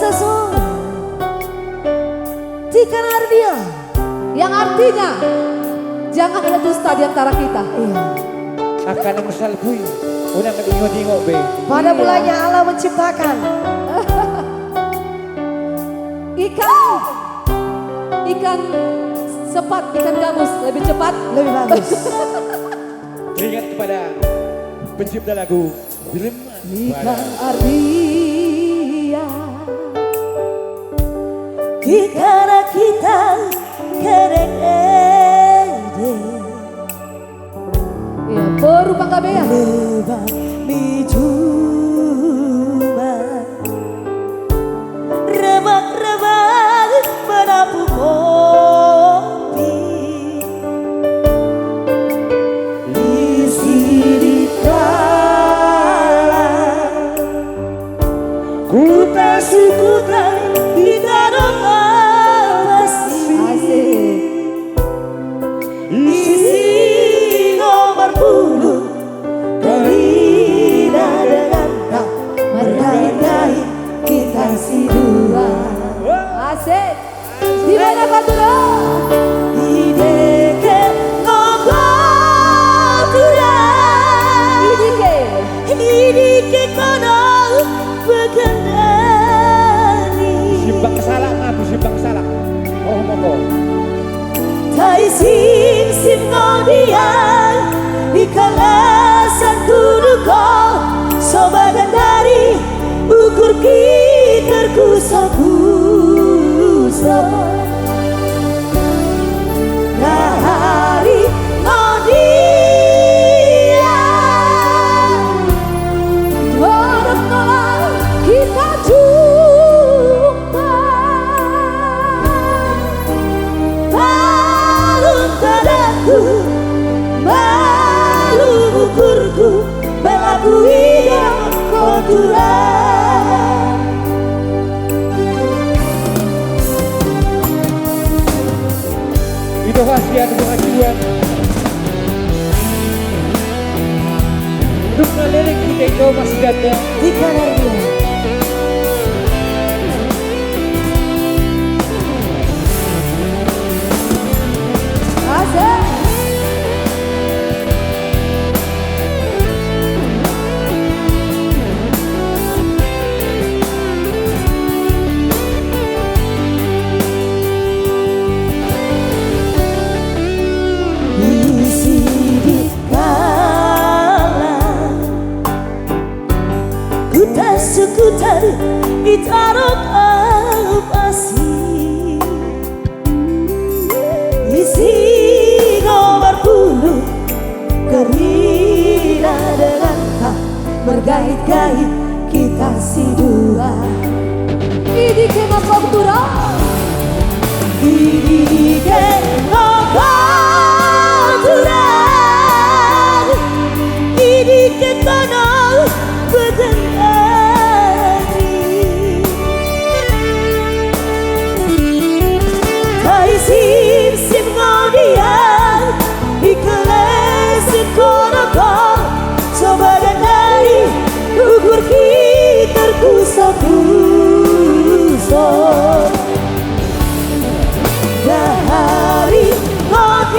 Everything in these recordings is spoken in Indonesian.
seseorang Tika Nardia, yang artinya jangan ada dusta di antara kita. iya. Akan yang salbui, unang nag-ingo-ingo be. Pada mulanya Allah menciptakan ikan sepat, ikan gabus lebih cepat. lebih bagus. Teringat kepada pencipta lagu film Ikan Ardia, Dikara kita kereng ede ya baru panggabean. lebah dijuma rebak-rebak menapu kopi lisi di kala kuta sukuta di tanah pasti isi nomor puluh Karina dengan tak berkait-kait kita si dua. Asik. Di mana kau turun? Ideke ngokotura Idike kono berkendali Simbang salak, aku simbang salak. Oh monggo. Tai sim ngodian Ikalasan kuduko Sobagan dari ukur kita kusa-kusa Nahari ngodian Dorong tolong kita jumpa. Balun tadaku Malu ukurku Belaku yang koturan Itu khasiat pengajuan. Untuk ngelirik kita itu masih datang. Tika Nardia Asik. Isi di kala Kuta-sekutar Ditaruh pasti Isi nomor puluh Karina dengan tak bergait-gait kita si dua Ini kena kau turun. Idike ngokoturan Idike kono berkendali Tai sim ngodian Ikalesin kono-kono Sobagan dari ukur kita kusa-kusa Dahari ngodian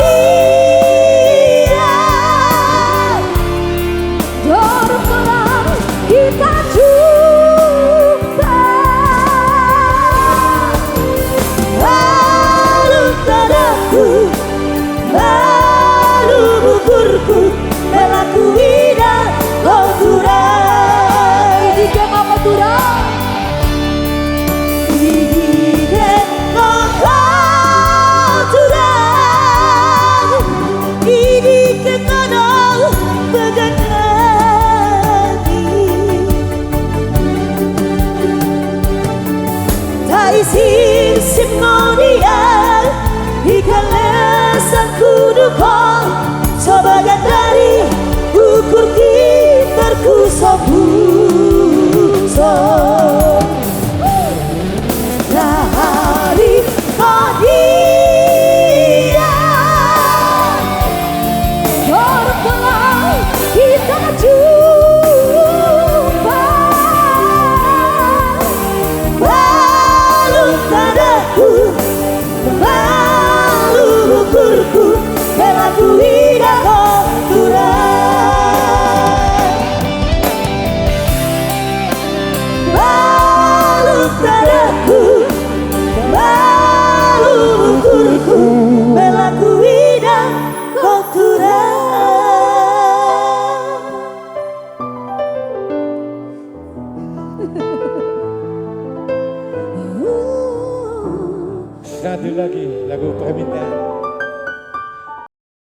Dorong Belaku ida kotura Baluk dadaku Baluk ukurku Belaku ida kotura Satu lagi lagu permintaan.